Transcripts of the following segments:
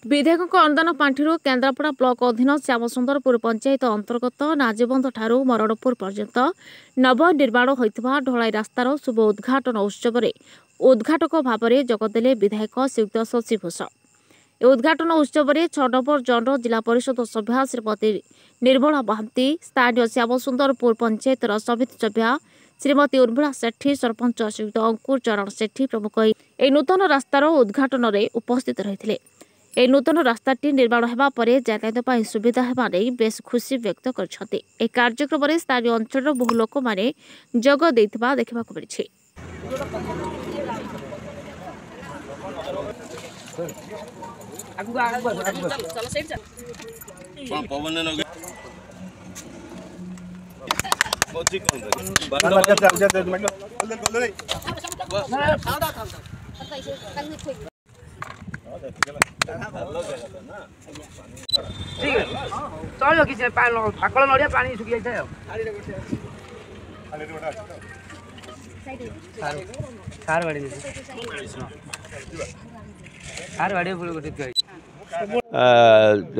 विधायक अनुदान पांठिरू केन्द्रापड़ा ब्लॉक अधीन श्यामसुंदरपुर पंचायत अंतर्गत नाजीबंध ठारू मरड़पुर पर्यंत नवनिर्माण होइतिबा ढलाई रास्तार शुभ उद्घाटन उत्सव में उद्घाटक भाव में जोगदेले विधायक श्रीयुक्त शशि भूषण। उद्घाटन उत्सव में 6 नंबर जोन जिला परिषद सभ्या श्रीमती निर्मला महांती, स्थानीय श्यामसुंदरपुर पंचायत समिति सभ्या श्रीमती उर्मिला सेठी, सरपंच श्रीयुक्त अंकुर चरण सेठी प्रमुख ए नूतन रास्तार उद्घाटन में उपस्थित रही। ए नूतन रास्ताटी निर्माण होगा पर यातायात सुविधा होगा नहीं बेस खुशी व्यक्त करछथि। ए कार्यक्रम में स्थानीय अंचल बहु लोक माने जोग देथिबा देखिबाकु मिलिछि। चलो किसी फाकल नड़िया पानी सुखी जाए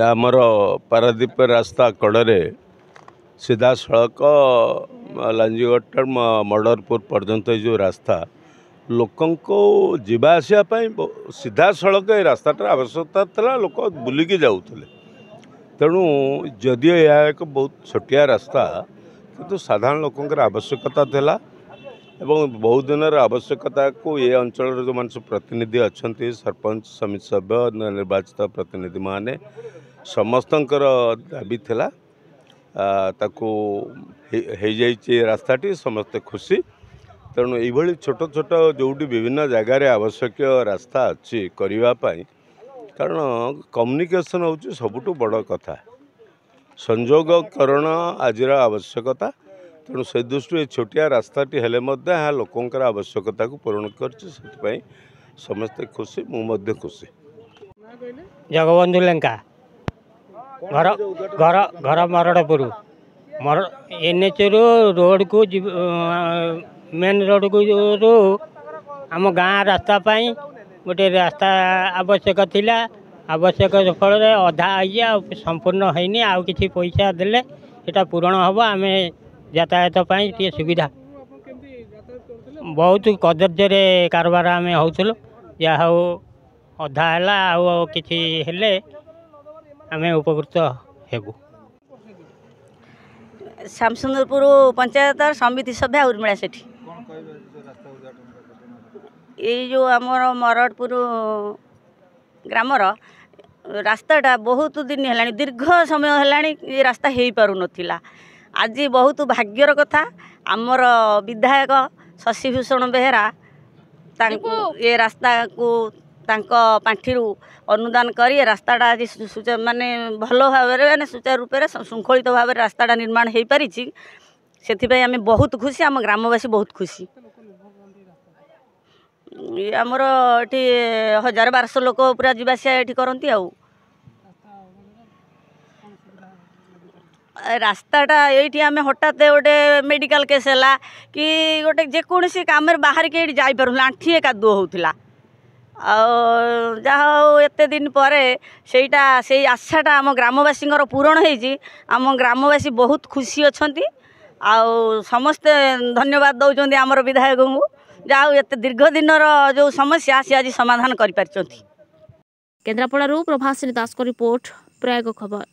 आमर पारादीप रास्ता कड़े सीधा सड़क लांजीगट मर्डरपुर पर्यंत जो रास्ता लोकों को जीवा आसापी सीधा सड़क रास्ताटार आवश्यकता था। लोक बुलिकी जाऊले तेणु जदियो यह एक बहुत छोटिया रास्ता किंतु साधारण लोकंर आवश्यकता था एवं बहुत दिन आवश्यकता को ये अंचल जो मान सब प्रतिनिधि अच्छा सरपंच समिति सभ्य निर्वाचित प्रतिनिधि माने समस्तंकर दाबी थिला ताको हो रास्ताटी समस्ते खुशी। तेणु ये छोट छोट जोटी विभिन्न जगार आवश्यक रास्ता अच्छी करने कारण कम्युनिकेशन हूँ सबुठ बड़ कथा संयोगकरण आजिर आवश्यकता। तेणु से दृष्टि छोटिया रास्ताटी हेले यहाँ लोकंर आवश्यकता को पूरण कर समस्ते खुशी मुझे खुशी। जगबंधु लेंका घर घर घर मरड़पुर एनएच रोड को मेन रोड को आम गाँ रास्ता पाई गोटे रास्ता आवश्यक थिला। आवश्यक फल अधा आई संपूर्ण होनी आउ किसी पैसा देले सेटा पूरण हम आम यातायात टे सुविधा बहुत कदर्य कारबार आम होलु या हो अधा है किसी हेले आम उपकृत हेबु। श्यामसुंदरपुर पंचायत समिति सभ्या उर्मिला सेठी ये जो आमर मरड़पुर ग्रामर रास्ताटा बहुत दिन है दीर्घ समय है रास्ता हो पार नाला। आज बहुत भाग्यर कथा आमर विधायक शशि भूषण बेहेरा ये रास्ता को पांठिरू अनुदान कर रास्ताटा आज माने भल भाव माने सुचारू रूप से श्रृंखलित भाव रास्ताटा निर्माण हो पारी से आम बहुत खुशी आम ग्रामवासी बहुत खुशी। आमर ये 1000-1200 लोक पूरा जीवासिया ये करती रास्ताटा ये आम हठात गोटे मेडिकल केस है कि गोटे जेकोसी कम बाहर के जापर आंठिए कादुओ होता जहाँ एत दिन पर सेटा से आशाटा आम ग्रामवासी पूरण होम ग्रामवासी बहुत खुशी अच्छा समस्ते धन्यवाद दौरान आमर विधायक को जहाँ एत दीर्घ दिन जो समस्या सी आज समाधान कर। केन्द्रापड़ा प्रभासिनी दास को रिपोर्ट प्रयाग खबर।